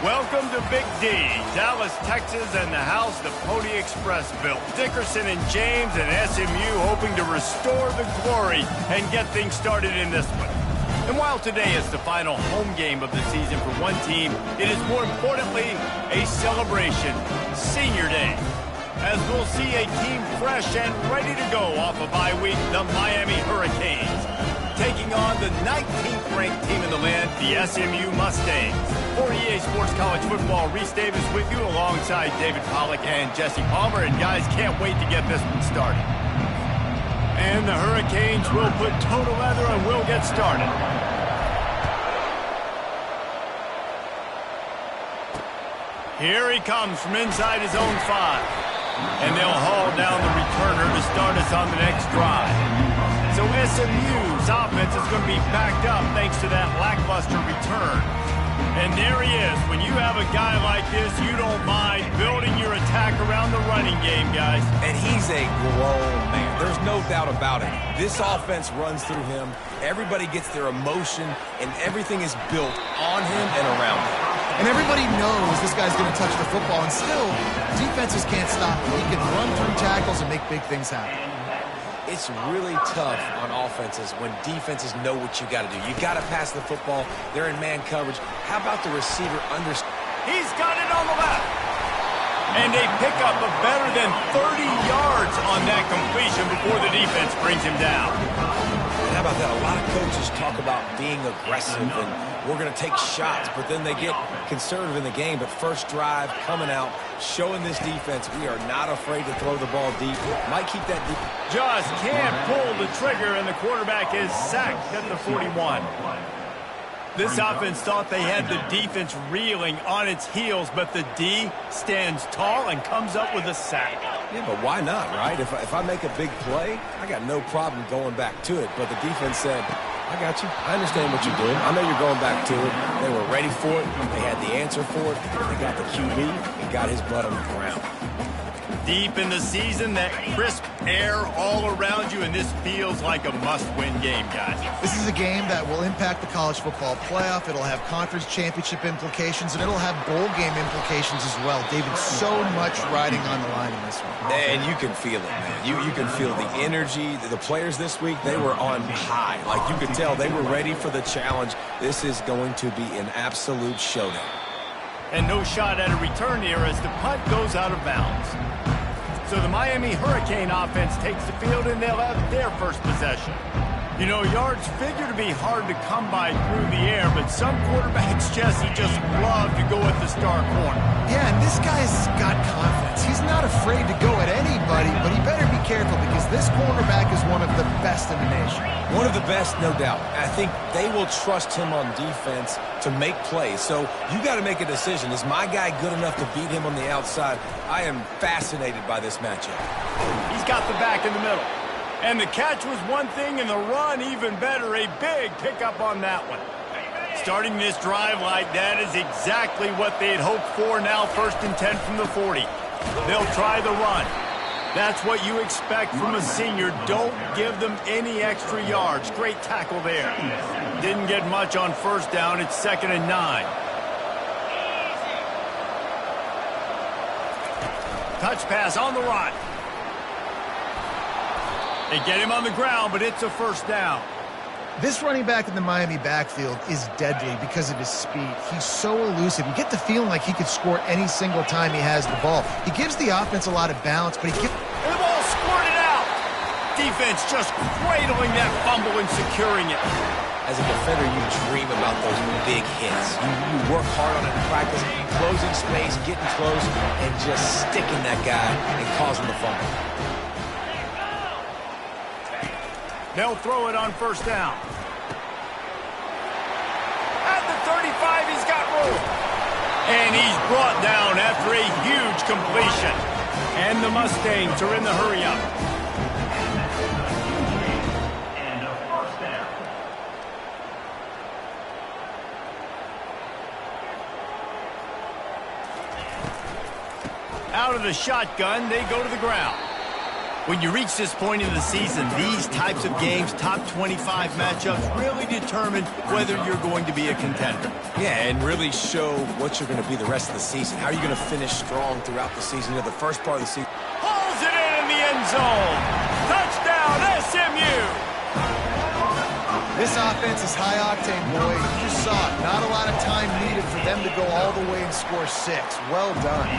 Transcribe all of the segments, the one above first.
Welcome to Big D, Dallas, Texas, and the house the Pony Express built. Dickerson and James and SMU hoping to restore the glory and get things started in this one. And while today is the final home game of the season for one team, it is more importantly a celebration, Senior Day. As we'll see a team fresh and ready to go off a bye week, the Miami Hurricanes, taking on the 19th ranked team in the land, the SMU Mustangs. For EA Sports College Football, Reese Davis with you alongside David Pollack and Jesse Palmer. And guys, can't wait to get this one started. And the Hurricanes will put toe to leather and will get started. Here he comes from inside his own 5. And they'll haul down the returner to start us on the next drive. So SMU's offense is going to be backed up thanks to that lackluster return. And there he is. When you have a guy like this, you don't mind building your attack around the running game, guys. And he's a grown man. There's no doubt about it. This offense runs through him. Everybody gets their emotion, and everything is built on him and around him. And everybody knows this guy's going to touch the football, and still, defenses can't stop him. He can run through tackles and make big things happen. It's really tough on offenses when defenses know what you got to do. You got to pass the football. They're in man coverage. How about the receiver He's got it on the left. And a pickup of better than 30 yards on that completion before the defense brings him down. And how about that? A lot of coaches talk about being aggressive and we're going to take shots, but then they get conservative in the game. But first drive, coming out, showing this defense we are not afraid to throw the ball deep. Might keep that deep. Just can't pull the trigger, and the quarterback is sacked at the 41. This offense thought they had the defense reeling on its heels, but the D stands tall and comes up with a sack. Yeah, but why not, right? If I make a big play, I got no problem going back to it. But the defense said, I got you. I understand what you're doing. I know you're going back to it. They were ready for it. They had the answer for it. They got the QB and got his butt on the ground. Deep in the season, that crisp air all around you, and this feels like a must-win game, guys. This is a game that will impact the college football playoff. It'll have conference championship implications, and it'll have bowl game implications as well. David, so much riding on the line in this one. And you can feel it, man. You can feel the energy. The players this week, they were on high. Like, you could tell they were ready for the challenge. This is going to be an absolute showdown. And no shot at a return here as the punt goes out of bounds. So the Miami Hurricane offense takes the field, and they'll have their first possession. You know, yards figure to be hard to come by through the air, but some quarterbacks, Jesse, just love to go at the star corner. Yeah, and this guy's got confidence. He's not afraid to go at anybody, but he better be careful because this cornerback is one of the best in the nation. One of the best, no doubt. I think they will trust him on defense to make plays. So you got to make a decision. Is my guy good enough to beat him on the outside? I am fascinated by this matchup. He's got the back in the middle. And the catch was one thing, and the run even better. A big pickup on that one. Starting this drive like that is exactly what they had hoped for. Now 1st and 10 from the 40. They'll try the run. That's what you expect from a senior. Don't give them any extra yards. Great tackle there. Didn't get much on 1st down. It's 2nd and 9. Touch pass on the run. They get him on the ground, but it's a 1st down. This running back in the Miami backfield is deadly because of his speed. He's so elusive. You get the feeling like he could score any single time he has the ball. He gives the offense a lot of balance, but he gets... And the ball squirted out. Defense just cradling that fumble and securing it. As a defender, you dream about those big hits. You work hard on it in practice, closing space, getting close, and just sticking that guy and causing the fumble. They'll throw it on 1st down. At the 35, he's got room. And he's brought down after a huge completion. And the Mustangs are in the hurry-up. And a 1st down. Out of the shotgun, they go to the ground. When you reach this point in the season, these types of games, top 25 matchups, really determine whether you're going to be a contender. Yeah, and really show what you're going to be the rest of the season. How are you going to finish strong throughout the season? You know, the first part of the season. Pulls it in the end zone. Touchdown, SMU. This offense is high-octane, boy. You just saw it. Not a lot of time needed for them to go all the way and score 6. Well done.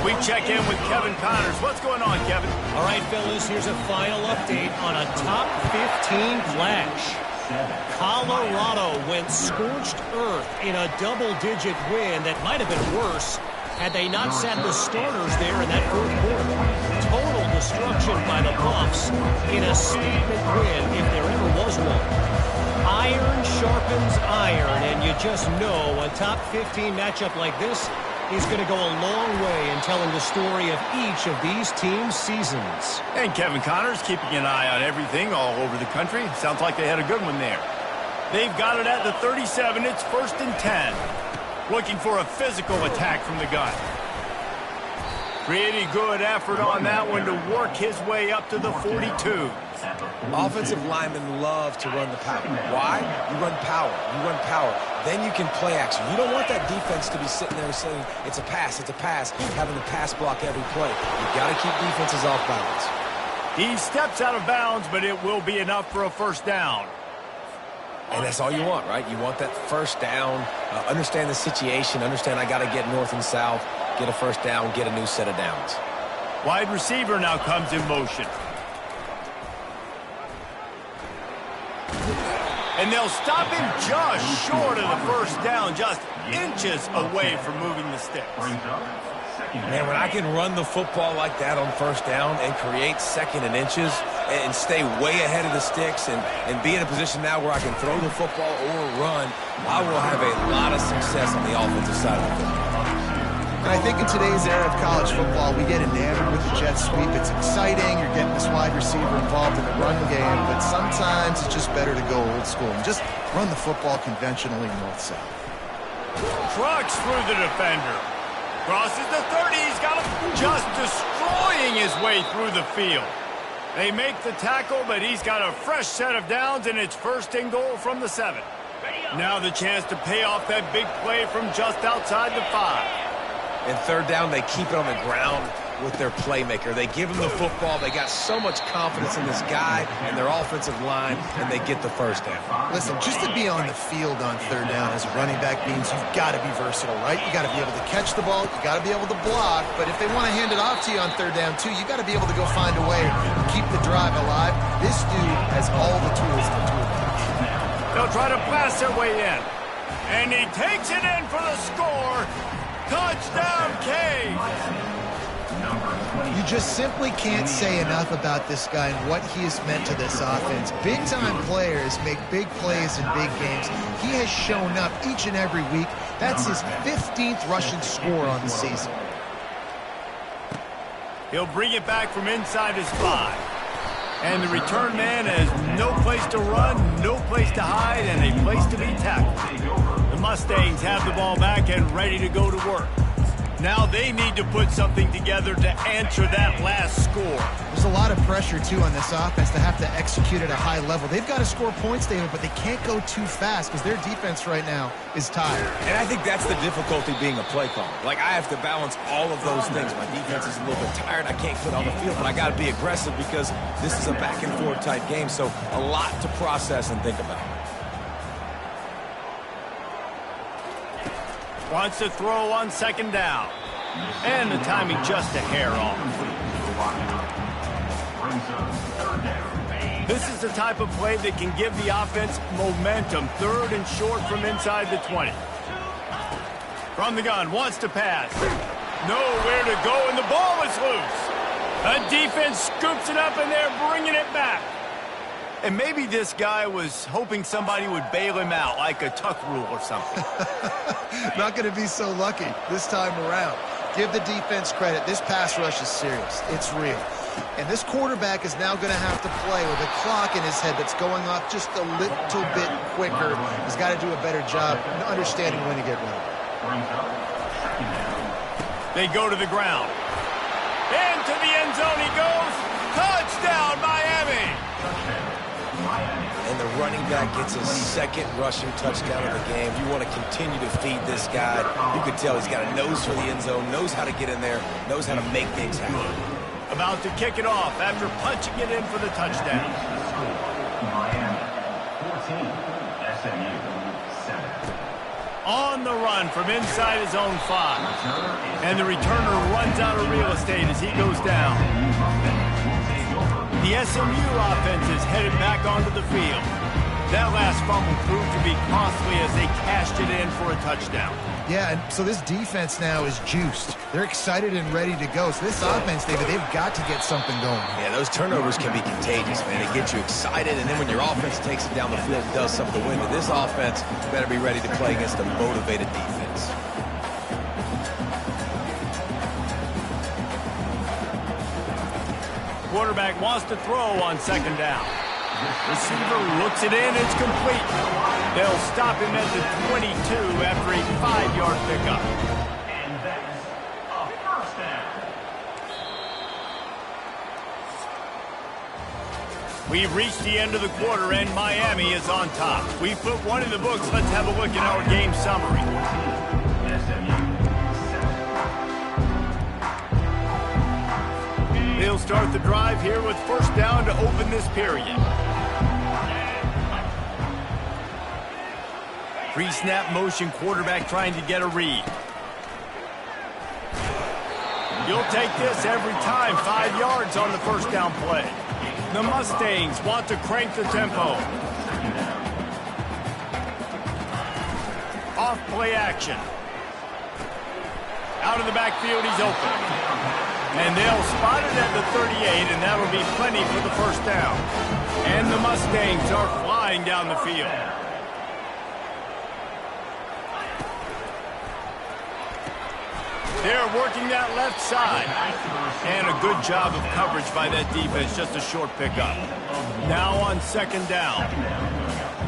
We check in with Kevin Connors. What's going on, Kevin? All right, fellas, here's a final update on a top 15 clash. Colorado went scorched earth in a double-digit win that might have been worse had they not sat the starters there in that fourth quarter. Total destruction by the Buffs in a statement win, if there ever was one. Iron sharpens iron, and you just know a top 15 matchup like this is going to go a long way in telling the story of each of these teams' seasons. And Kevin Connors keeping an eye on everything all over the country. Sounds like they had a good one there. They've got it at the 37. It's 1st and 10. Looking for a physical attack from the gun. Pretty good effort on that one to work his way up to the 42. Offensive linemen love to run the power. Why? You run power. You run power. Then you can play action. You don't want that defense to be sitting there saying, it's a pass, having to pass block every play. You've got to keep defenses off balance. He steps out of bounds, but it will be enough for a first down. And that's all you want, right? You want that first down, understand the situation, understand I got to get north and south, get a first down, get a new set of downs. Wide receiver now comes in motion. And they'll stop him just short of the first down, just inches away from moving the sticks. Man, when I can run the football like that on first down and create 2nd and inches and stay way ahead of the sticks and be in a position now where I can throw the football or run, I will have a lot of success on the offensive side of the football. And I think in today's era of college football, we get enamored with the jet sweep. It's exciting. You're getting this wide receiver involved in the run game, but sometimes it's just better to go old school and just run the football conventionally north-south. Trucks through the defender. Crosses the 30. He's got him just destroying his way through the field. They make the tackle, but he's got a fresh set of downs, and it's 1st and goal from the 7. Now the chance to pay off that big play from just outside the 5. And 3rd down, they keep it on the ground with their playmaker. They give him the football. They got so much confidence in this guy and their offensive line, and they get the first down. Listen, just to be on the field on 3rd down as a running back means you've got to be versatile, right? You got to be able to catch the ball. You got to be able to block. But if they want to hand it off to you on 3rd down, too, you got to be able to go find a way to keep the drive alive. This dude has all the tools in the toolbox. They'll try to blast their way in. And he takes it in for the score. Touchdown, Cade! You just simply can't say enough about this guy and what he has meant to this offense. Big-time players make big plays in big games. He has shown up each and every week. That's his 15th rushing score on the season. He'll bring it back from inside his 5. And the return man has no place to run, no place to hide, and a place to be tackled. The Mustangs have the ball back and ready to go to work. Now they need to put something together to answer that last score. There's a lot of pressure, too, on this offense to have to execute at a high level. They've got to score points, David, but they can't go too fast because their defense right now is tired. And I think that's the difficulty being a play caller. Like, I have to balance all of those things. My defense is a little bit tired. I can't put on the field, but I got to be aggressive because this is a back-and-forth type game, so a lot to process and think about. Wants to throw on 2nd down. And the timing just a hair off. This is the type of play that can give the offense momentum. 3rd and short from inside the 20. From the gun, wants to pass. Nowhere to go, and the ball is loose. The defense scoops it up, and they're bringing it back. And maybe this guy was hoping somebody would bail him out, like a tuck rule or something. Not going to be so lucky this time around. Give the defense credit. This pass rush is serious. It's real. And this quarterback is now going to have to play with a clock in his head that's going off just a little bit quicker. He's got to do a better job understanding when to get ready. They go to the ground. Into the end zone he goes. Touchdown, Miami! And the running back gets his second rushing touchdown of the game. You want to continue to feed this guy. You can tell he's got a nose for the end zone, knows how to get in there, knows how to make things happen. About to kick it off after punching it in for the touchdown. Miami 14, SMU 7. On the run from inside his own 5. And the returner runs out of real estate as he goes down. The SMU offense is headed back onto the field. That last fumble proved to be costly as they cashed it in for a touchdown. Yeah, and so this defense now is juiced. They're excited and ready to go. So this offense, David, they've got to get something going. Yeah, those turnovers can be contagious, man. They get you excited, and then when your offense takes it down the field and does something to win it, this offense better be ready to play against a motivated defense. Quarterback wants to throw on second down. Receiver looks it in, it's complete. They'll stop him at the 22 after a 5-yard pickup. And that's a first down. We've reached the end of the quarter and Miami is on top. We put one in the books. Let's have a look at our game summary. They'll start the drive here with first down to open this period. Pre-snap motion, quarterback trying to get a read. You'll take this every time. 5 yards on the first down play. The Mustangs want to crank the tempo. Off play action. Out of the backfield, he's open. And they'll spot it at the 38, and that'll be plenty for the first down. And the Mustangs are flying down the field. They're working that left side. And a good job of coverage by that defense, just a short pickup. Now on second down.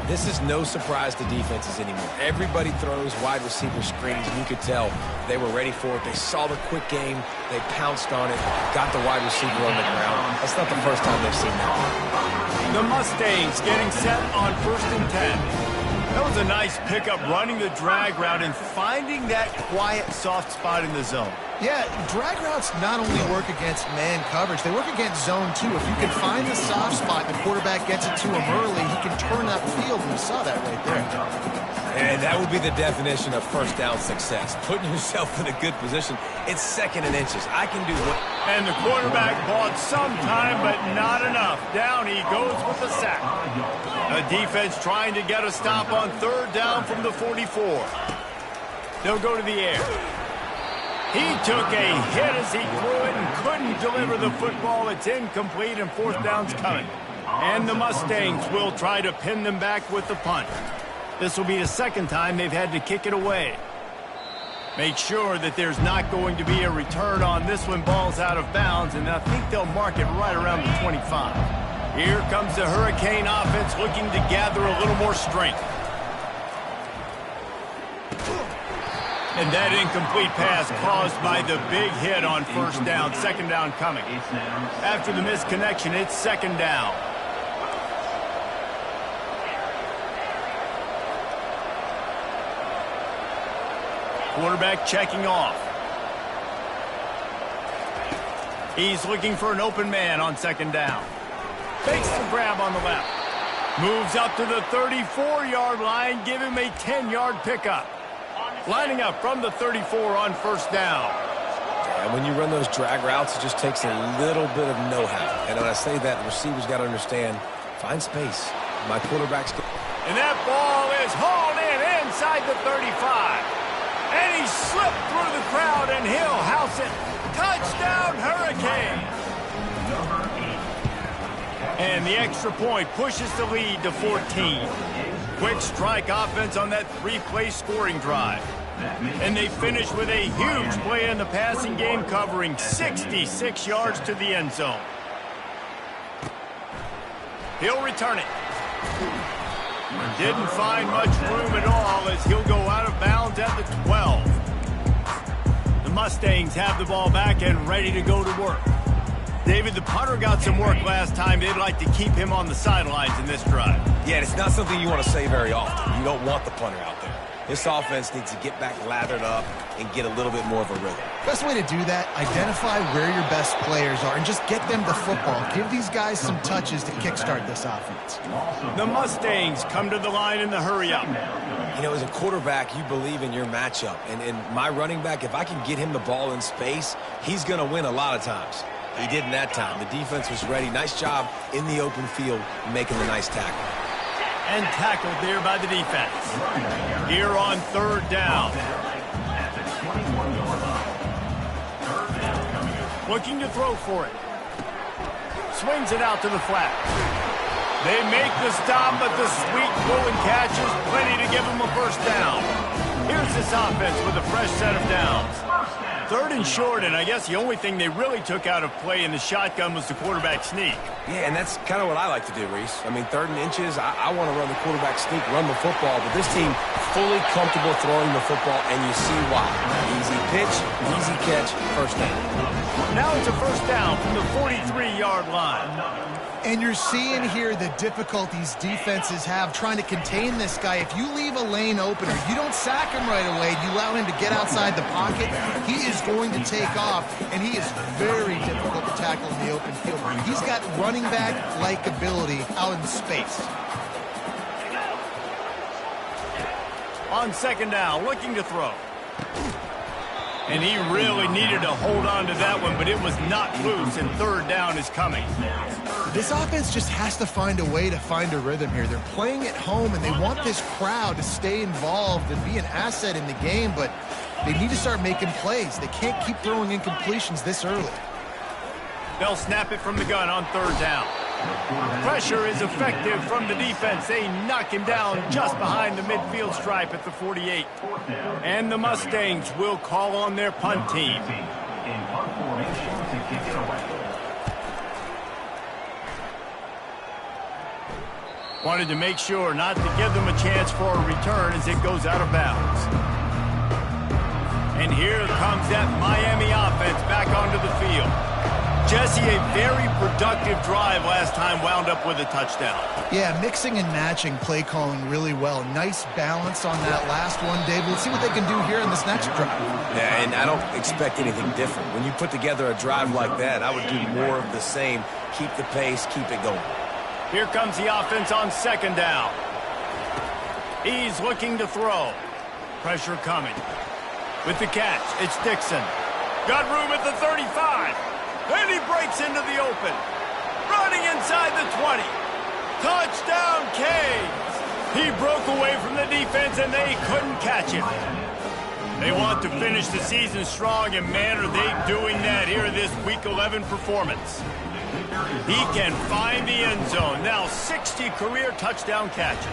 This is no surprise to defenses anymore. Everybody throws wide receiver screens, and you could tell they were ready for it. They saw the quick game. They pounced on it, got the wide receiver on the ground. That's not the first time they've seen that. The Mustangs getting set on first and 10. That was a nice pickup, running the drag route and finding that quiet, soft spot in the zone. Yeah, drag routes not only work against man coverage, they work against zone too. If you can find the soft spot, the quarterback gets it to him early, he can turn that field, and you saw that right there. And that would be the definition of first down success. Putting yourself in a good position. It's second and inches. I can do what... And the quarterback bought some time, but not enough. Down he goes with the sack. A defense trying to get a stop on third down from the 44. They'll go to the air. He took a hit as he threw it and couldn't deliver the football. It's incomplete and fourth down's coming. And the Mustangs will try to pin them back with the punt. This will be the second time they've had to kick it away. Make sure that there's not going to be a return on this one. Ball's out of bounds, and I think they'll mark it right around the 25. Here comes the Hurricane offense looking to gather a little more strength. And that incomplete pass caused by the big hit on first down. Second down coming. After the misconnection, it's second down. Quarterback checking off. He's looking for an open man on second down. Fakes the grab on the left. Moves up to the 34-yard line. Give him a 10-yard pickup. Lining up from the 34 on first down. And when you run those drag routes, it just takes a little bit of know-how. And when I say that, the receivers got to understand, find space. My quarterback's... And that ball is hauled in inside the 35. And he slipped through the crowd, and he'll house it. Touchdown, Hurricane! And the extra point pushes the lead to 14. Quick strike offense on that three-play scoring drive. And they finish with a huge play in the passing game, covering 66 yards to the end zone. He'll return it. Didn't find much room at all as he'll go out of bounds at the 12. The Mustangs have the ball back and ready to go to work. David, the punter got some work last time. They'd like to keep him on the sidelines in this drive. Yeah, it's not something you want to say very often. You don't want the punter out there. This offense needs to get back lathered up and get a little bit more of a rhythm. Best way to do that, identify where your best players are and just get them the football. Give these guys some touches to kickstart this offense. The Mustangs come to the line in the hurry-up. You know, as a quarterback, you believe in your matchup. And my running back, if I can get him the ball in space, he's going to win a lot of times. He didn't that time. The defense was ready. Nice job in the open field making the nice tackle. And tackled there by the defense. Here on third down. Looking to throw for it. Swings it out to the flat. They make the stop, but the sweet throw and catch is plenty to give them a first down. Here's this offense with a fresh set of downs. Third and short, and I guess the only thing they really took out of play in the shotgun was the quarterback sneak. Yeah, and that's kind of what I like to do, Reese. I mean, 3rd and inches, I want to run the quarterback sneak, run the football, but this team fully comfortable throwing the football, and you see why. Easy pitch, easy catch, first down. Now it's a first down from the 43-yard line. And you're seeing here the difficulties defenses have trying to contain this guy. If you leave a lane open or you don't sack him right away, you allow him to get outside the pocket, he is going to take off, and he is very difficult to tackle in the open field. He's got running back-like ability out in space. On second down, looking to throw. And he really needed to hold on to that one, but it was not loose, and third down is coming. This offense just has to find a way to find a rhythm here. They're playing at home, and they want this crowd to stay involved and be an asset in the game, but they need to start making plays. They can't keep throwing incompletions this early. They'll snap it from the gun on third down. Pressure is effective from the defense. They knock him down just behind the midfield stripe at the 48. And the Mustangs will call on their punt team. In punt formation to kick it away. Wanted to make sure not to give them a chance for a return as it goes out of bounds. And here comes that Miami offense back onto the field. Jesse, a very productive drive last time, wound up with a touchdown. Yeah, mixing and matching play calling really well. Nice balance on that last one, Dave. Let's see what they can do here in this next drive. Yeah, and I don't expect anything different. When you put together a drive like that, I would do more of the same. Keep the pace, keep it going. Here comes the offense on second down. He's looking to throw. Pressure coming. With the catch, it's Dixon. Got room at the 35. And he breaks into the open. Running inside the 20. Touchdown, Canes. He broke away from the defense, and they couldn't catch him. They want to finish the season strong, and man, are they doing that here in this Week 11 performance. He can find the end zone. Now 60 career touchdown catches.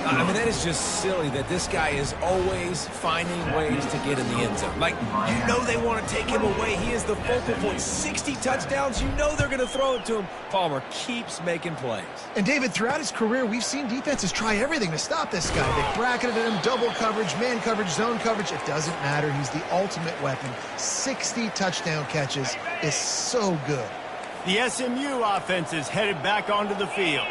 I mean, that is just silly that this guy is always finding ways to get in the end zone. Like, you know they want to take him away. He is the focal point. 60 touchdowns, you know they're going to throw it to him. Palmer keeps making plays. And David, throughout his career, we've seen defenses try everything to stop this guy. They bracketed him, double coverage, man coverage, zone coverage. It doesn't matter. He's the ultimate weapon. 60 touchdown catches is so good. The SMU offense is headed back onto the field.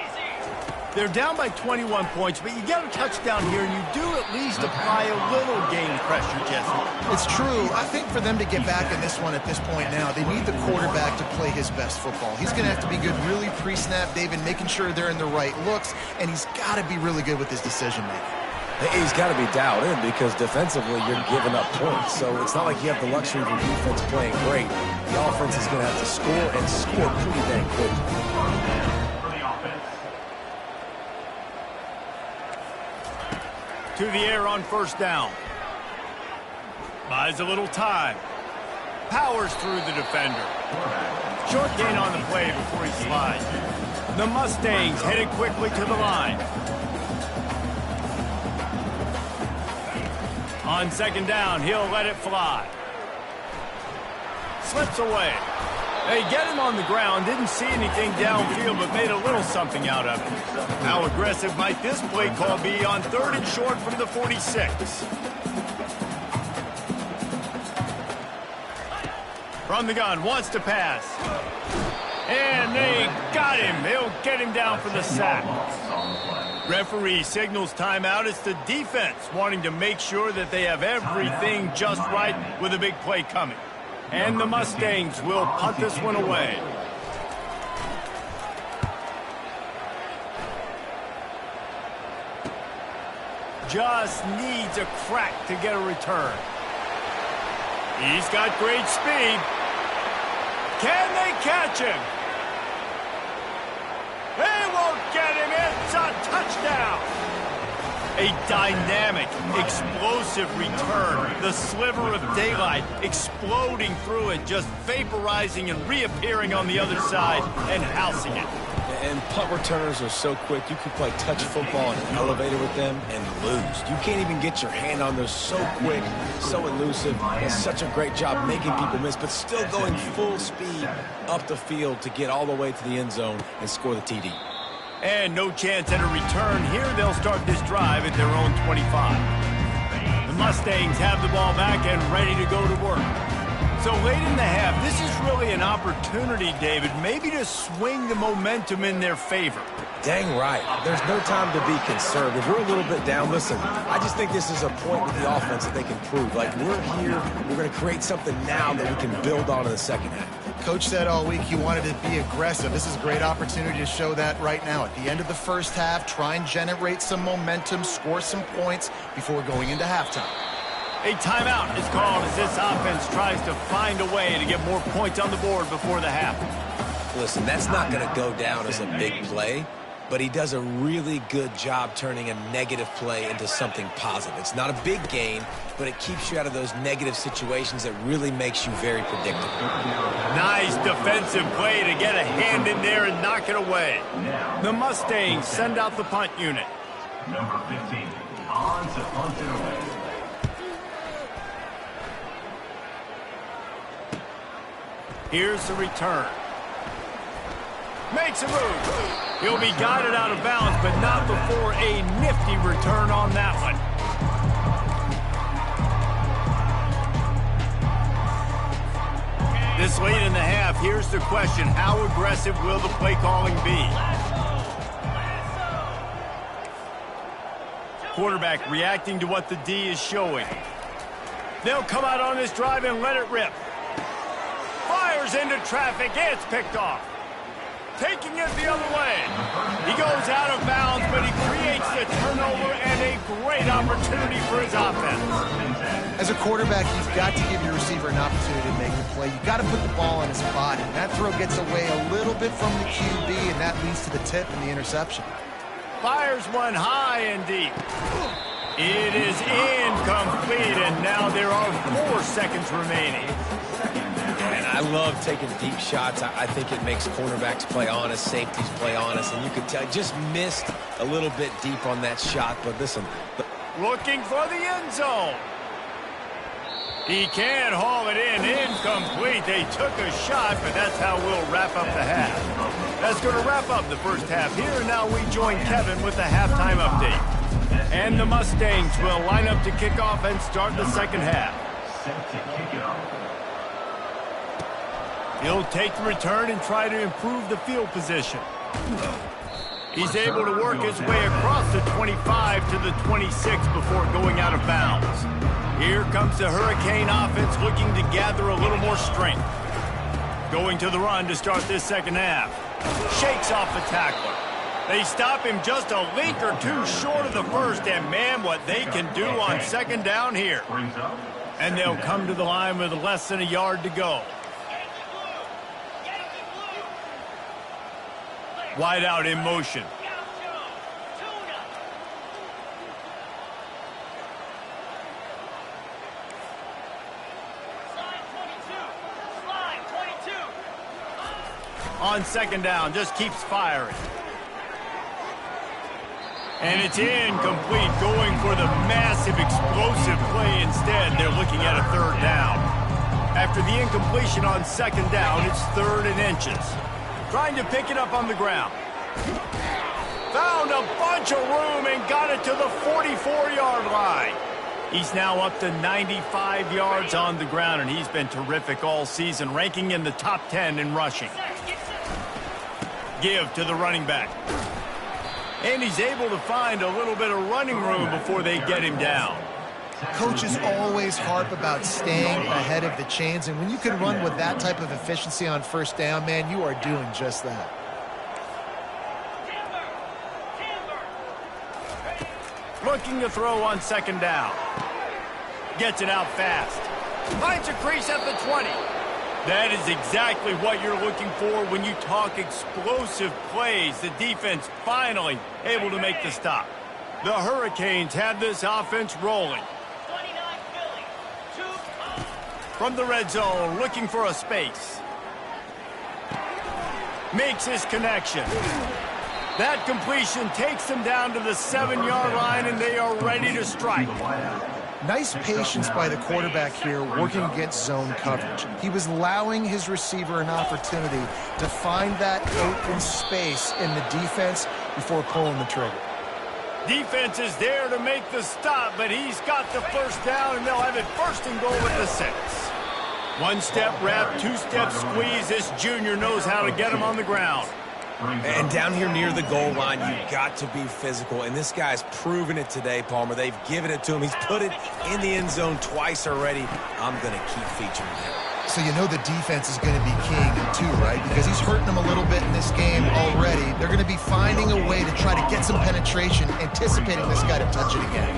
They're down by 21 points, but you get a touchdown here, and you do at least apply a little game pressure, Jesse. It's true. I think for them to get back in this one at this point now, they need the quarterback to play his best football. He's going to have to be good really pre-snap, David, making sure they're in the right looks, and he's got to be really good with his decision-making. He's got to be dialed in because defensively you're giving up points. So it's not like you have the luxury of your defense playing great. The offense is going to have to score and score pretty dang quickly. To the air on first down. Buys a little time. Powers through the defender. Short gain on the play before he slides. The Mustangs headed quickly to the line. On second down, he'll let it fly. Slips away. They get him on the ground, didn't see anything downfield, but made a little something out of it. How aggressive might this play call be on third and short from the 46? From the gun, wants to pass. And they got him. They'll get him down for the sack. Referee signals timeout. It's the defense wanting to make sure that they have everything just right with a big play coming. And the Mustangs will punt this one away. Just needs a crack to get a return. He's got great speed. Can they catch him? They won't get him. It's a touchdown. A dynamic, explosive return. The sliver of daylight exploding through it, just vaporizing and reappearing on the other side and housing it. And punt returners are so quick. You can play touch football in an elevator with them and lose. You can't even get your hand on those. So quick, so elusive. Does such a great job making people miss, but still going full speed up the field to get all the way to the end zone and score the TD. And no chance at a return here. They'll start this drive at their own 25. The Mustangs have the ball back and ready to go to work. So late in the half, this is really an opportunity, David, maybe to swing the momentum in their favor. Dang right. There's no time to be conservative. We're a little bit down. Listen, I just think this is a point with the offense that they can prove. Like, we're here, we're going to create something now that we can build on in the second half. Coach said all week he wanted to be aggressive. This is a great opportunity to show that right now. At the end of the first half, try and generate some momentum, score some points before going into halftime. A timeout is called as this offense tries to find a way to get more points on the board before the half. Listen, that's not going to go down as a big play, but he does a really good job turning a negative play into something positive. It's not a big gain, but it keeps you out of those negative situations that really makes you very predictable. Nice defensive play to get a hand in there and knock it away. The Mustangs send out the punt unit. Number 15, on to punt it away. Here's the return. Makes a move. He'll be guided out of bounds, but not before a nifty return on that one. This late in the half, here's the question. How aggressive will the play calling be? Quarterback reacting to what the D is showing. They'll come out on this drive and let it rip. Fires into traffic. It's picked off. Taking it the other way. He goes out of bounds, but he creates the turnover and a great opportunity for his offense. As a quarterback, you've got to give your receiver an opportunity to make the play. You've got to put the ball on his body. That throw gets away a little bit from the QB, and that leads to the tip and the interception. Fires one high and deep. It is incomplete, and now there are 4 seconds remaining. And I love taking deep shots. I think it makes cornerbacks play honest, safeties play honest, and you could tell just missed a little bit deep on that shot. But listen, Looking for the end zone. He can't haul it in. Incomplete. They took a shot, but that's how we'll wrap up the half. That's going to wrap up the first half here. And now we join Kevin with the halftime update. And the Mustangs will line up to kick off and start the second half. Set to kick it off. He'll take the return and try to improve the field position. He's able to work his way across the 25 to the 26 before going out of bounds. Here comes the Hurricane offense looking to gather a little more strength. Going to the run to start this second half. Shakes off the tackler. They stop him just a link or two short of the first, and man, what they can do on second down here. And they'll come to the line with less than a yard to go. Wide out in motion. On second down, just keeps firing. And it's incomplete, going for the massive explosive play instead. They're looking at a third down. After the incompletion on second down, it's 3rd and inches. Trying to pick it up on the ground. Found a bunch of room and got it to the 44-yard line. He's now up to 95 yards on the ground, and he's been terrific all season, ranking in the top 10 in rushing. Give to the running back. And he's able to find a little bit of running room before they get him down. Coaches always harp about staying ahead of the chains, and when you can run with that type of efficiency on first down, man, you are doing just that. Looking to throw on second down. Gets it out fast. Finds a crease at the 20. That is exactly what you're looking for when you talk explosive plays. The defense finally able to make the stop. The Hurricanes have this offense rolling. From the red zone, looking for a space. Makes his connection. That completion takes them down to the 7-yard line, and they are ready to strike. Nice patience by the quarterback here working against zone coverage. He was allowing his receiver an opportunity to find that open space in the defense before pulling the trigger. Defense is there to make the stop, but he's got the first down, and they'll have it first and goal at the 6. One-step wrap, two-step squeeze. This junior knows how to get him on the ground. And down here near the goal line, you've got to be physical. And this guy's proven it today, Palmer. They've given it to him. He's put it in the end zone twice already. I'm going to keep featuring him. So you know the defense is going to be keying him too, right? Because he's hurting them a little bit in this game already. They're going to be finding a way to try to get some penetration, anticipating this guy to touch it again.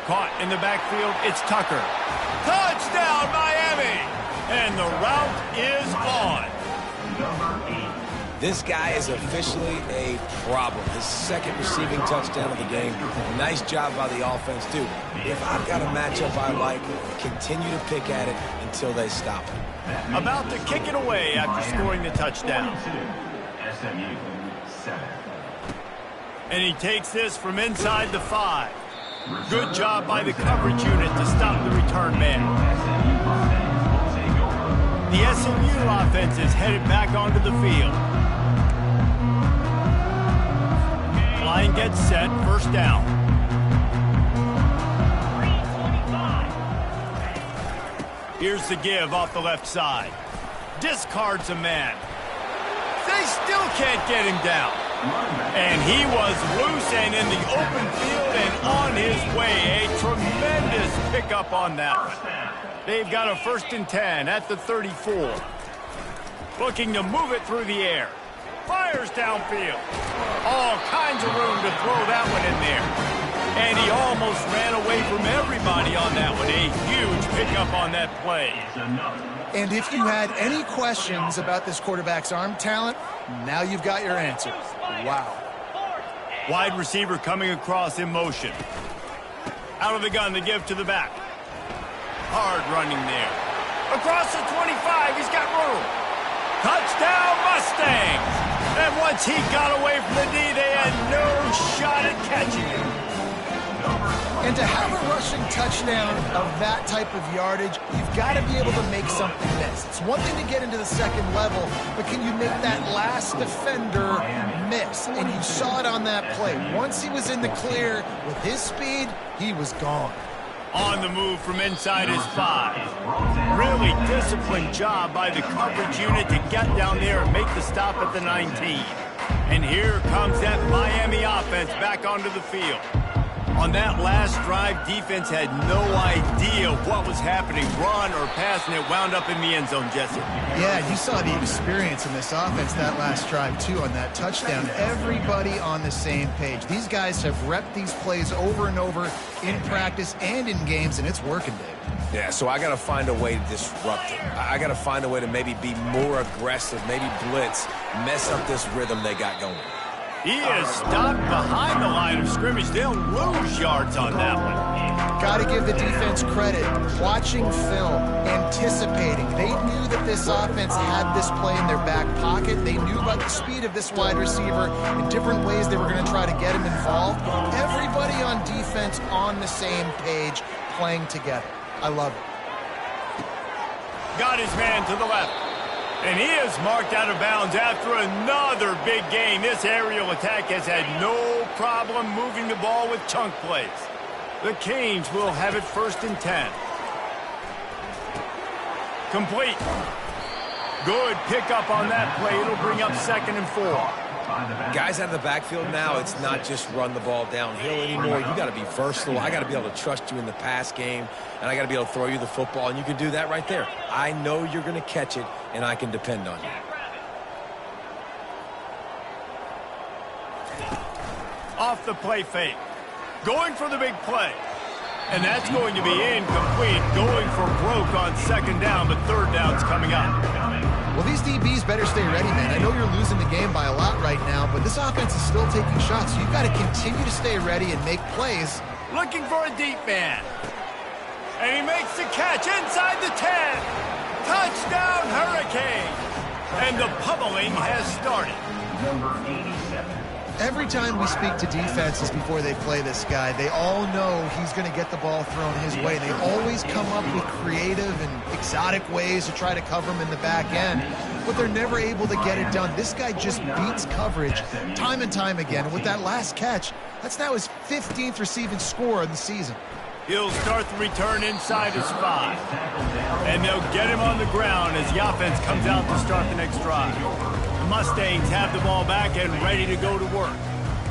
Caught in the backfield, it's Tucker. Touchdown, Miami! And the route is on. This guy is officially a problem. His second receiving touchdown of the game. Nice job by the offense, too. If I've got a matchup I like, continue to pick at it until they stop it. About to kick it away after scoring the touchdown. SMU 7. And he takes this from inside the 5. Good job by the coverage unit to stop the return man. The SMU offense is headed back onto the field. Line gets set, first down. Here's the give off the left side. Discards a man. They still can't get him down. And he was loose and in the open field and on his way. A tremendous pickup on that one. They've got a 1st and 10 at the 34. Looking to move it through the air. Fires downfield. All kinds of room to throw that one in there. And he almost ran away from everybody on that one. A huge pickup on that play. And if you had any questions about this quarterback's arm talent, now you've got your answer. Wow. Wide receiver coming across in motion. Out of the gun to give to the back. Hard running there. Across the 25, he's got room. Touchdown, Mustangs! And once he got away from the D, they had no shot at catching him. And to have a rushing touchdown of that type of yardage, you've got to be able to make something miss. It's one thing to get into the second level, but can you make that last defender miss? And you saw it on that play. Once he was in the clear with his speed, he was gone. On the move from inside his 5. Really disciplined job by the coverage unit to get down there and make the stop at the 19. And here comes that Miami offense back onto the field. On that last drive, defense had no idea what was happening, run or pass, and it wound up in the end zone, Jesse. Yeah, you saw the experience in this offense that last drive, too, on that touchdown. Everybody on the same page. These guys have repped these plays over and over in practice and in games, and it's working, Dave. Yeah, so I got to find a way to disrupt it. I got to find a way to maybe be more aggressive, maybe blitz, mess up this rhythm they got going. He is stopped behind the line of scrimmage. They'll lose yards on that one. Got to give the defense credit. Watching film, anticipating. They knew that this offense had this play in their back pocket. They knew about the speed of this wide receiver and different ways they were going to try to get him involved. Everybody on defense on the same page, playing together. I love it. Got his man to the left. And he is marked out of bounds after another big gain. This aerial attack has had no problem moving the ball with chunk plays. The Canes will have it 1st and 10. Complete. Good pickup on that play. It'll bring up 2nd and 4. Guys out of the backfield now, it's not just run the ball downhill anymore. You got to be versatile. I got to be able to trust you in the pass game, and I got to be able to throw you the football, and you can do that right there. I know you're going to catch it, and I can depend on you. Off the play fake. Going for the big play. And that's going to be incomplete. Going for broke on 2nd down, but 3rd down's coming up. Well, these DBs better stay ready, man. I know you're losing the game by a lot right now, but this offense is still taking shots. So you've got to continue to stay ready and make plays. Looking for a deep man. And he makes the catch inside the 10. Touchdown, Hurricane. And the pummeling has started. Number 87. Every time we speak to defenses before they play this guy, they all know he's going to get the ball thrown his way. They always come up with creative and exotic ways to try to cover him in the back end, but they're never able to get it done. This guy just beats coverage time and time again. And with that last catch, that's now his 15th receiving score of the season. He'll start the return inside his 5. And they'll get him on the ground as the offense comes out to start the next drive. The Mustangs have the ball back and ready to go to work.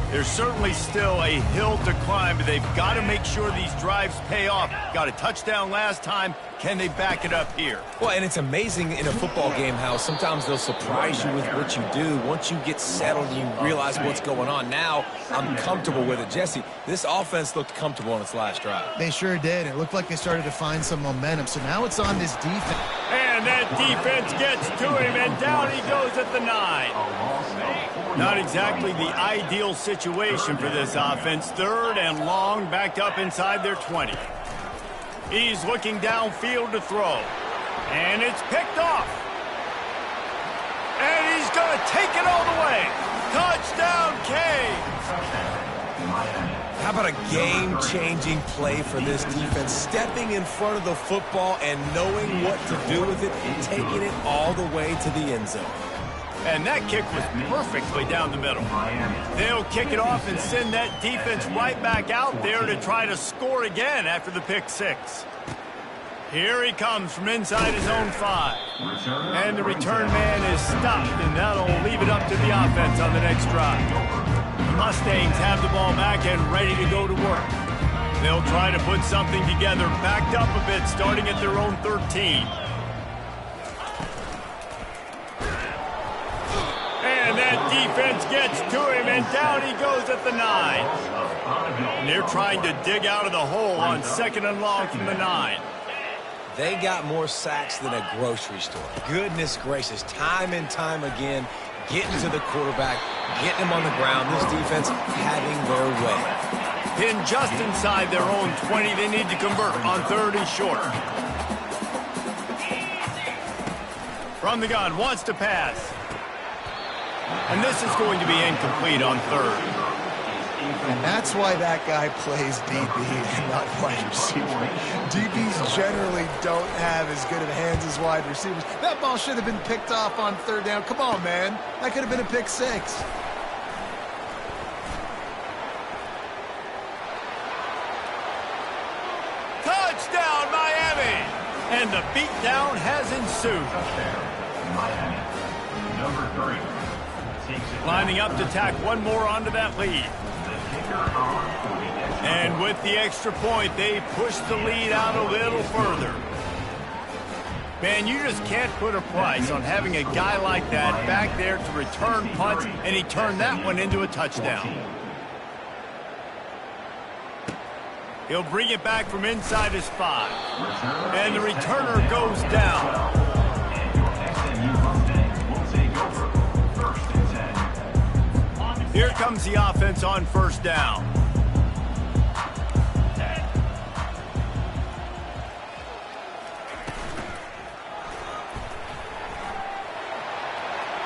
There's certainly still a hill to climb, but they've got to make sure these drives pay off. Got a touchdown last time. Can they back it up here? Well, and it's amazing in a football game how sometimes they'll surprise you with what you do. Once you get settled and you realize what's going on, now I'm comfortable with it. Jesse, this offense looked comfortable on its last drive. They sure did. It looked like they started to find some momentum. So now it's on this defense. And that defense gets to him, and down he goes at the 9. Not exactly the ideal situation for this offense. 3rd and long, backed up inside their 20. He's looking downfield to throw. And it's picked off. And he's going to take it all the way. Touchdown, Canes. How about a game-changing play for this defense? Stepping in front of the football and knowing what to do with it and taking it all the way to the end zone. And that kick was perfectly down the middle. They'll kick it off and send that defense right back out there to try to score again after the pick 6. Here he comes from inside his own 5. And the return man is stopped, and that'll leave it up to the offense on the next drive. The Mustangs have the ball back and ready to go to work. They'll try to put something together, backed up a bit, starting at their own 13. And that defense gets to him, and down he goes at the 9. And they're trying to dig out of the hole on 2nd and long from the 9. They got more sacks than a grocery store. Goodness gracious, time and time again, getting to the quarterback, getting him on the ground. This defense having their way. Pinned just inside their own 20. They need to convert on 3rd and short. From the gun, wants to pass. And this is going to be incomplete on 3rd. And that's why that guy plays DB and not wide receiver. DBs generally don't have as good of hands as wide receivers. That ball should have been picked off on 3rd down. Come on, man. That could have been a pick 6. Touchdown, Miami! And the beatdown has ensued. Miami. Number 3. Lining up to tack one more onto that lead. And with the extra point, they push the lead out a little further. Man, you just can't put a price on having a guy like that back there to return punts, and he turned that one into a touchdown. He'll bring it back from inside his 5. And the returner goes down. Here comes the offense on 1st down.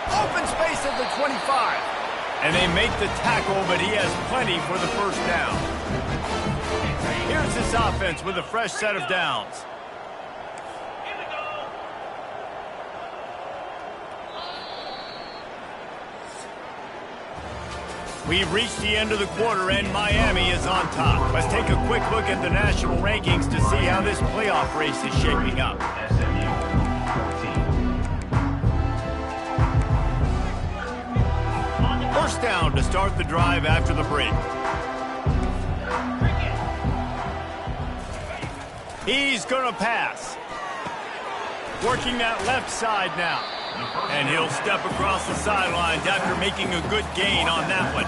Open space at the 25. And they make the tackle, but he has plenty for the 1st down. Here's this offense with a fresh set of downs. We've reached the end of the quarter, and Miami is on top. Let's take a quick look at the national rankings to see how this playoff race is shaping up. First down to start the drive after the break. He's going to pass. Working that left side now. And he'll step across the sidelines after making a good gain on that one.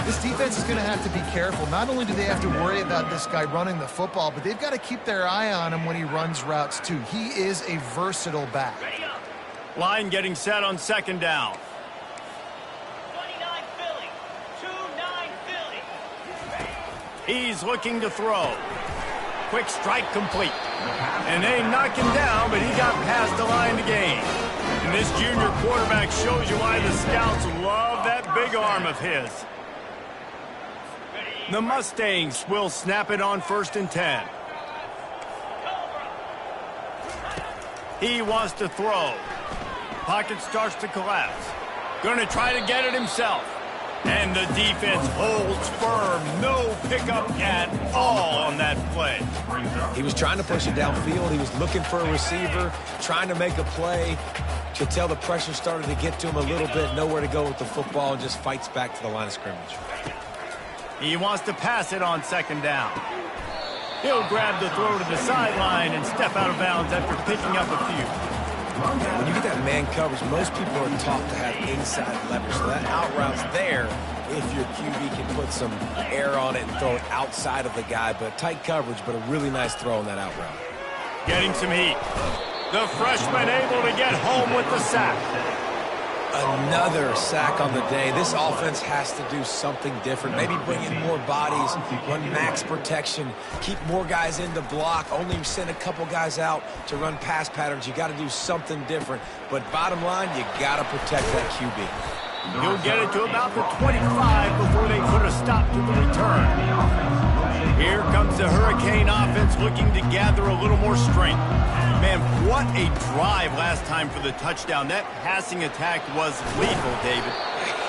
This defense is going to have to be careful. Not only do they have to worry about this guy running the football, but they've got to keep their eye on him when he runs routes too. He is a versatile back. Line getting set on second down. 29 Philly. 2-9 Philly. He's looking to throw. Quick strike complete. And they knock him down, but he got past the line to gain. And this junior quarterback shows you why the scouts love that big arm of his. The Mustangs will snap it on 1st and 10. He wants to throw. Pocket starts to collapse. Going to try to get it himself. And the defense holds firm. No pickup at all on that play. He was trying to push it downfield. He was looking for a receiver, trying to make a play. You could tell the pressure started to get to him a little bit. Nowhere to go with the football, and just fights back to the line of scrimmage. He wants to pass it on second down. He'll grab the throw to the sideline and step out of bounds after picking up a few. When you get that man coverage, most people are taught to have inside leverage. So that out route's there if your QB can put some air on it and throw it outside of the guy. But tight coverage, but a really nice throw on that out route. Getting some heat. The freshman able to get home with the sack. Another sack on the day. This offense has to do something different. Maybe bring in more bodies, run max protection, keep more guys in to block, only send a couple guys out to run pass patterns. You got to do something different. But bottom line, you got to protect that QB. He'll get it to about the 25 before they put a stop to the return. Here comes the Hurricane offense looking to gather a little more strength. Man, what a drive last time for the touchdown. That passing attack was lethal, David.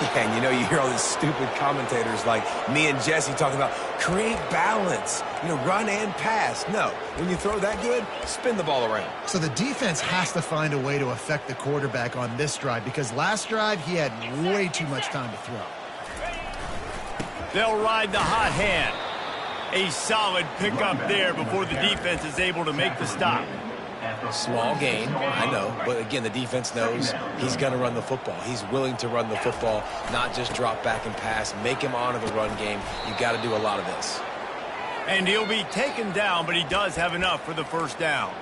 Yeah, and you know, you hear all these stupid commentators like me and Jesse talking about create balance, run and pass. No, when you throw that good, spin the ball around. So the defense has to find a way to affect the quarterback on this drive because last drive he had way too much time to throw. They'll ride the hot hand. A solid pickup there before the defense is able to make the stop. Small gain, I know, but again, the defense knows he's going to run the football. He's willing to run the football, not just drop back and pass, make him honor the run game. You got to do a lot of this. And he'll be taken down, but he does have enough for the first down.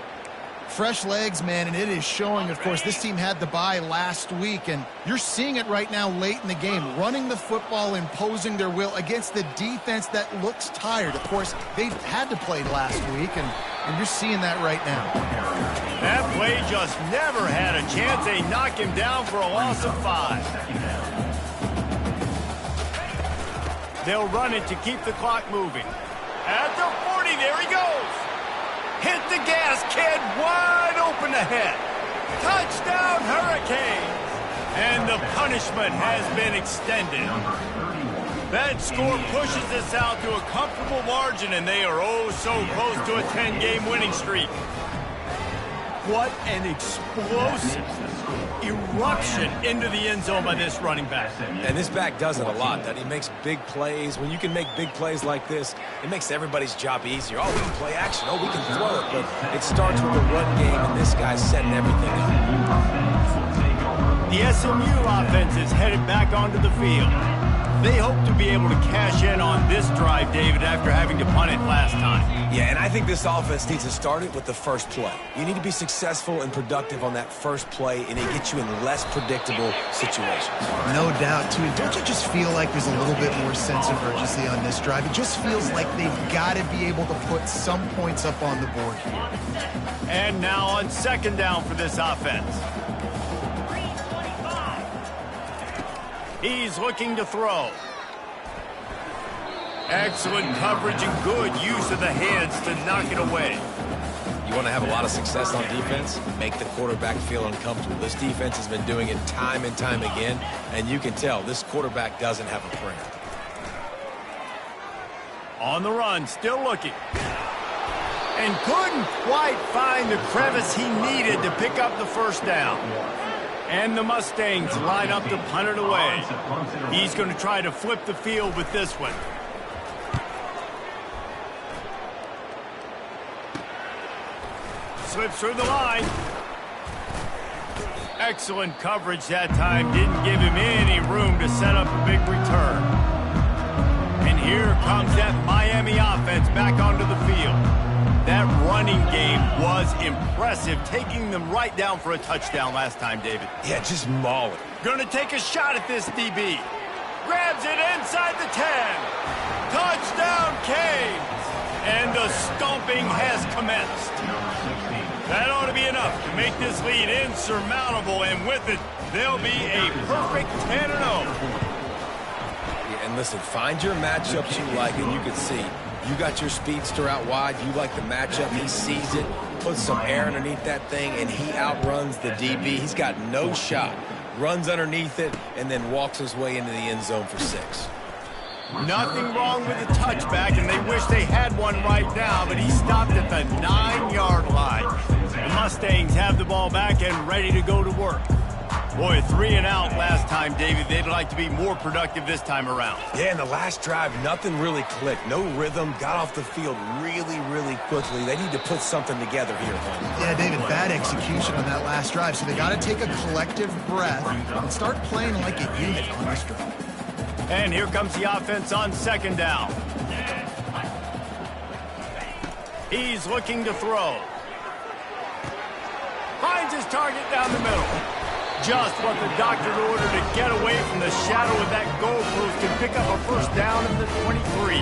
Fresh legs, man, and it is showing. Of course, this team had the bye last week, and you're seeing it right now late in the game, running the football, imposing their will against the defense that looks tired. Of course, they've had to play last week, and you're seeing that right now. That play just never had a chance. They knock him down for a loss of 5. They'll run it to keep the clock moving. At the 40, there he goes. Hit the gas, kid, wide open ahead. Touchdown, Hurricanes. And the punishment has been extended. That score pushes us out to a comfortable margin, and they are oh so close to a 10-game winning streak. What an explosive eruption into the end zone by this running back. And this back does it a lot. That he makes big plays. When you can make big plays like this, it makes everybody's job easier. Oh, we can play action. Oh, we can throw it. But it starts with the run game, and this guy's setting everything up. The SMU offense is headed back onto the field. They hope to be able to cash in on this drive, David, after having to punt it last time. Yeah, and I think this offense needs to start it with the first play. You need to be successful and productive on that first play, and it gets you in less predictable situations. No doubt, too. Don't you just feel like there's a little bit more sense of urgency on this drive? It just feels like they've got to be able to put some points up on the board here. And now on second down for this offense. He's looking to throw. Excellent coverage and good use of the hands to knock it away. You want to have a lot of success on defense? Make the quarterback feel uncomfortable. This defense has been doing it time and time again, and you can tell this quarterback doesn't have a prayer. On the run, still looking. And couldn't quite find the crevice he needed to pick up the first down. And the Mustangs line up to punt it away. He's going to try to flip the field with this one. Slips through the line. Excellent coverage that time. Didn't give him any room to set up a big return. And here comes that Miami offense back onto the field. That running game was impressive, taking them right down for a touchdown last time, David. Yeah, just maul it. Going to take a shot at this DB. Grabs it inside the 10. Touchdown, Canes. And the stomping has commenced. That ought to be enough to make this lead insurmountable, and with it, they'll be a perfect 10-0. Yeah, and listen, find your matchups you like, and you can see you got your speedster out wide. You like the matchup. He sees it, puts some air underneath that thing, and he outruns the DB. He's got no shot. Runs underneath it, and then walks his way into the end zone for 6. Nothing wrong with the touchback, and they wish they had one right now, but he stopped at the 9-yard line. The Mustangs have the ball back and ready to go to work. Boy, 3 and out last time, David. They'd like to be more productive this time around. Yeah, in the last drive, nothing really clicked. No rhythm. Got off the field really, really quickly. They need to put something together here. Yeah, David, bad execution on that last drive. So they got to take a collective breath and start playing like a unit on this drive. And here comes the offense on 2nd down. He's looking to throw. Finds his target down the middle. Just what the doctor ordered to get away from the shadow of that goalpost and pick up a first down in the 23.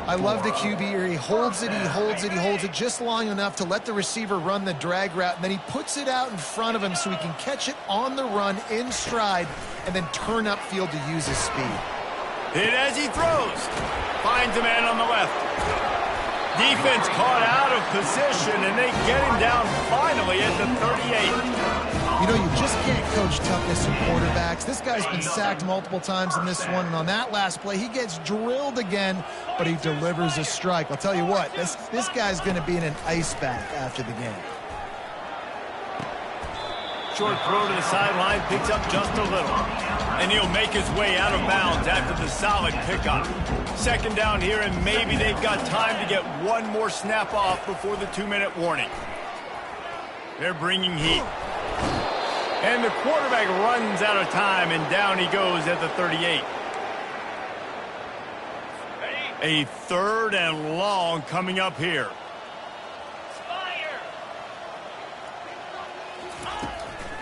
I love the QB here. He holds it, he holds it, he holds it just long enough to let the receiver run the drag route, and then he puts it out in front of him so he can catch it on the run in stride and then turn upfield to use his speed. Hit as he throws. Finds a man on the left. Defense caught out of position, and they get him down finally at the 38. You know, you just can't coach toughness in quarterbacks. This guy's been sacked multiple times in this one, and on that last play, he gets drilled again, but he delivers a strike. I'll tell you what, this guy's going to be in an ice bath after the game. Short throw to the sideline, picks up just a little. And he'll make his way out of bounds after the solid pickup. 2nd down here, and maybe they've got time to get one more snap off before the 2-minute warning. They're bringing heat. And the quarterback runs out of time, and down he goes at the 38. A 3rd and long coming up here.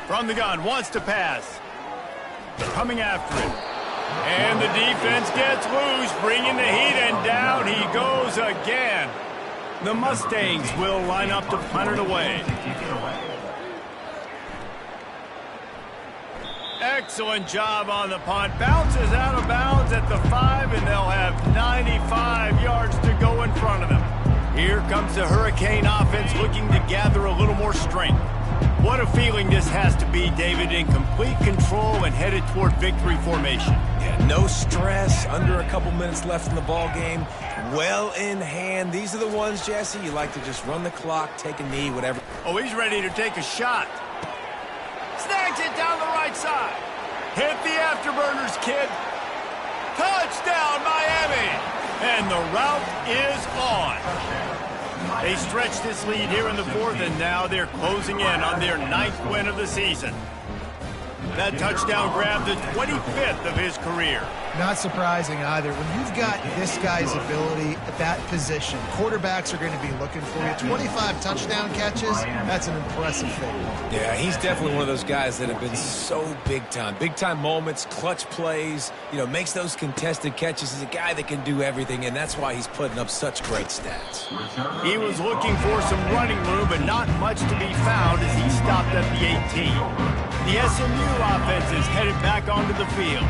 From the gun, wants to pass. Coming after it. And the defense gets loose, bringing the heat, and down he goes again. The Mustangs will line up to punt it away. Excellent job on the punt. Bounces out of bounds at the 5, and they'll have 95 yards to go in front of them. Here comes the Hurricane offense looking to gather a little more strength. What a feeling this has to be, David, in complete control and headed toward victory formation. Yeah, no stress, under a couple minutes left in the ball game, well in hand. These are the ones, Jesse, you like to just run the clock, take a knee, whatever. Oh, he's ready to take a shot. Snags it down the right side. Hit the afterburners, kid. Touchdown, Miami. And the route is on. They stretched this lead here in the 4th, and now they're closing in on their 9th win of the season. That touchdown grabbed the 25th of his career. Not surprising either. When you've got this guy's ability at that position, quarterbacks are going to be looking for you. 25 touchdown catches, that's an impressive thing. Yeah, he's definitely one of those guys that have been so big time. Big time moments, clutch plays, you know, makes those contested catches. He's a guy that can do everything, and that's why he's putting up such great stats. He was looking for some running room, but not much to be found as he stopped at the 18. The SMU offense is headed back onto the field.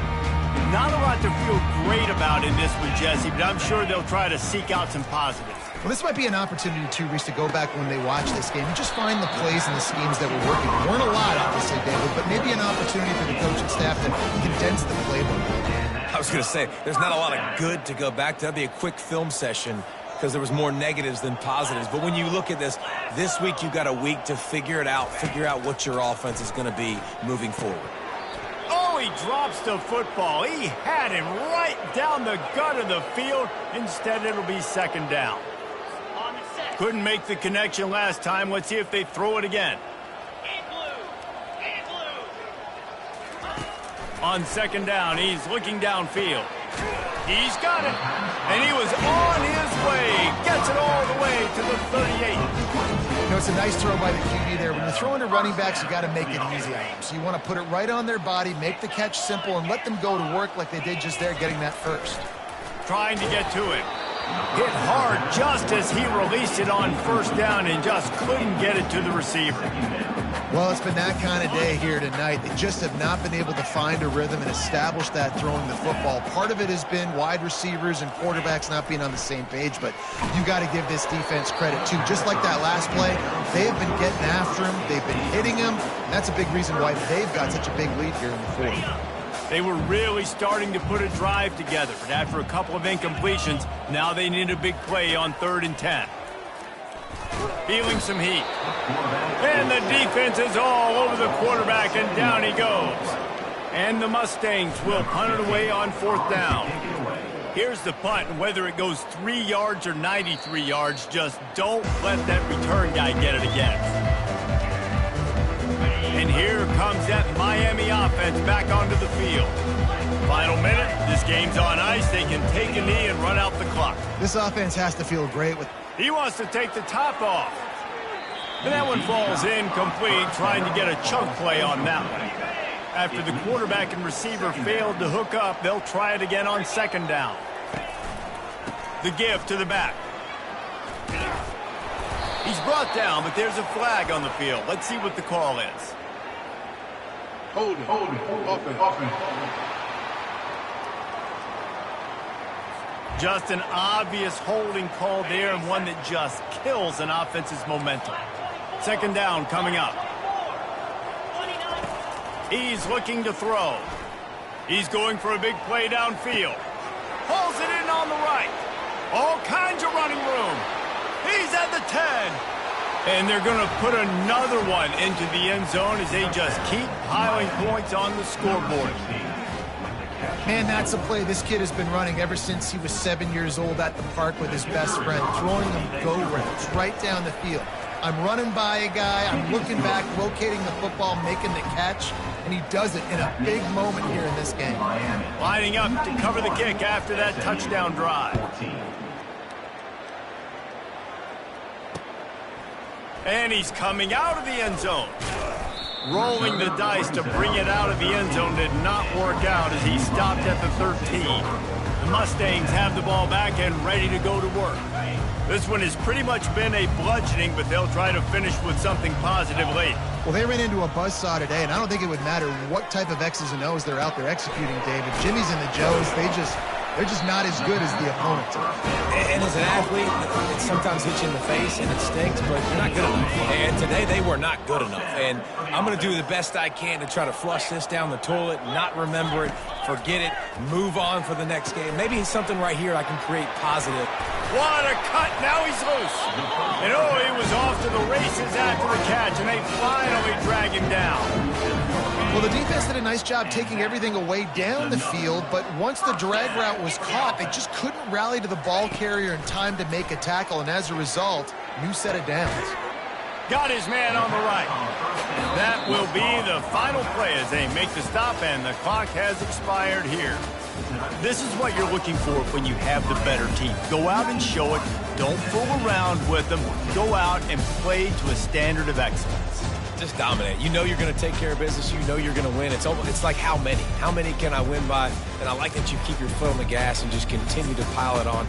Not a lot to feel great about in this one, Jesse, but I'm sure they'll try to seek out some positives. Well, this might be an opportunity, too, Reese, to go back when they watch this game and just find the plays and the schemes that were working. There weren't a lot, obviously, David, but maybe an opportunity for the coaching staff to condense the playbook. I was going to say, there's not a lot of good to go back to. That'd be a quick film session. because there was more negatives than positives. But when you look at this week you got a week to figure it out, figure out what your offense is going to be moving forward. Oh, he drops the football. He had him right down the gut of the field. Instead, it'll be second down. On the set. Couldn't make the connection last time. Let's see if they throw it again. In blue. In blue. On second down, he's looking downfield. He's got it. And he was on his way. Gets it all the way to the 38. You know, it's a nice throw by the QB there. When you're throwing to running backs, you got to make it easy on them. So you want to put it right on their body, make the catch simple, and let them go to work like they did just there, getting that first. Trying to get to it. Hit hard just as he released it on first down and just couldn't get it to the receiver. Well, it's been that kind of day here tonight. They just have not been able to find a rhythm and establish that throwing the football. Part of it has been wide receivers and quarterbacks not being on the same page, but you got to give this defense credit, too. Just like that last play, they have been getting after him. They've been hitting him. That's a big reason why they've got such a big lead here in the fourth. They were really starting to put a drive together, but after a couple of incompletions, now they need a big play on 3rd and 10. Feeling some heat. And the defense is all over the quarterback, and down he goes. And the Mustangs will punt it away on 4th down. Here's the punt, and whether it goes 3 yards or 93 yards, just don't let that return guy get it again. And here comes that Miami offense back onto the field. Final minute, this game's on ice. They can take a knee and run out the clock. This offense has to feel great with... He wants to take the top off. And that one falls incomplete, trying to get a chunk play on that one. After the quarterback and receiver failed to hook up, they'll try it again on 2nd down. The give to the back. He's brought down, but there's a flag on the field. Let's see what the call is. Holding. Offense. Just an obvious holding call there, and one that just kills an offense's momentum. 2nd down coming up. He's looking to throw. He's going for a big play downfield. Pulls it in on the right. All kinds of running room. He's at the 10. And they're going to put another one into the end zone as they just keep piling points on the scoreboard. Man, that's a play this kid has been running ever since he was 7 years old at the park with his best friend, throwing them go routes right down the field. I'm running by a guy, I'm looking back, locating the football, making the catch, and he does it in a big moment here in this game. Lining up to cover the kick after that touchdown drive. And he's coming out of the end zone. Rolling the dice to bring it out of the end zone did not work out as he stopped at the 13. The Mustangs have the ball back and ready to go to work. This one has pretty much been a bludgeoning, but they'll try to finish with something positive late. Well, they ran into a buzzsaw today, and I don't think it would matter what type of X's and O's they're out there executing, David. Jimmy's and the Joes, they're just not as good as the opponent. And as an athlete, it sometimes hits you in the face and it stinks, but you're not good enough. And today they were not good enough. And I'm going to do the best I can to try to flush this down the toilet, not remember it, forget it, move on for the next game. Maybe something right here I can create positive. What a cut. Now he's loose. And oh, he was off to the races after the catch, and they finally drag him down. Well, the defense did a nice job taking everything away down the field, but once the drag route was caught, they just couldn't rally to the ball carrier in time to make a tackle, and as a result, new set of downs. Got his man on the right. That will be the final play as they make the stop, and the clock has expired here. This is what you're looking for when you have the better team. Go out and show it. Don't fool around with them. Go out and play to a standard of excellence. Just dominate. You know you're going to take care of business. You know you're going to win. It's like how many? How many can I win by? And I like that you keep your foot on the gas and just continue to pile it on.